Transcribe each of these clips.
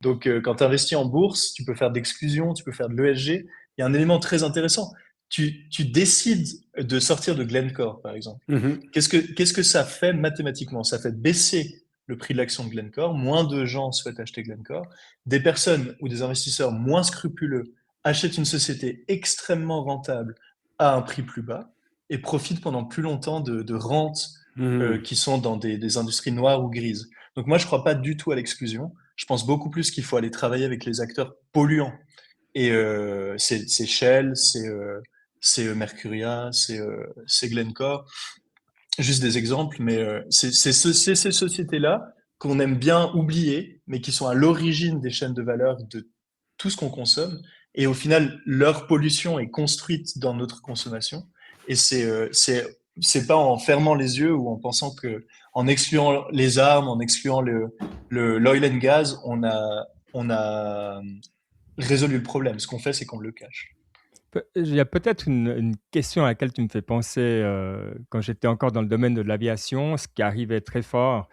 Donc, quand tu investis en bourse, tu peux faire de l'exclusion, tu peux faire de l'ESG. Il y a un élément très intéressant. Tu décides de sortir de Glencore, par exemple. Mhm. Qu'est-ce que ça fait mathématiquement? Ça fait baisser le prix de l'action de Glencore. Moins de gens souhaitent acheter Glencore. Des personnes ou des investisseurs moins scrupuleux achètent une société extrêmement rentable à un prix plus bas et profitent pendant plus longtemps de rentes Mhm. qui sont dans des industries noires ou grises. Donc moi, je ne crois pas du tout à l'exclusion. Je pense beaucoup plus qu'il faut aller travailler avec les acteurs polluants. Et c'est Shell, c'est Mercuria, c'est Glencore. Juste des exemples, mais c'est ces sociétés-là qu'on aime bien oublier, mais qui sont à l'origine des chaînes de valeur de tout ce qu'on consomme. Et au final, leur pollution est construite dans notre consommation. Et c'est pas en fermant les yeux ou en pensant que, en excluant les armes, en excluant l'oil and gas, on a résolu le problème. Ce qu'on fait, c'est qu'on le cache. Il y a peut-être une question à laquelle tu me fais penser, quand j'étais encore dans le domaine de l'aviation, ce qui arrivait très fort,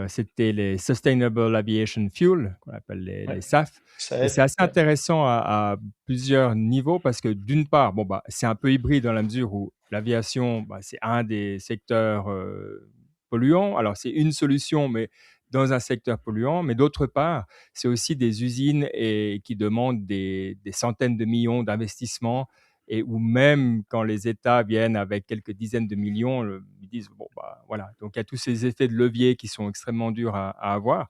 c'était les Sustainable Aviation Fuel, qu'on appelle les Ouais, SAF, ça et c'est aide. assez Ouais. intéressant à plusieurs niveaux parce que d'une part, bon, bah, c'est un peu hybride dans la mesure où l'aviation, bah, c'est un des secteurs, polluants. Alors c'est une solution, mais dans un secteur polluant, mais d'autre part, c'est aussi des usines et qui demandent des centaines de millions d'investissements et où même quand les États viennent avec quelques dizaines de millions, ils disent: «Bon, bah, voilà». Donc il y a tous ces effets de levier qui sont extrêmement durs à avoir.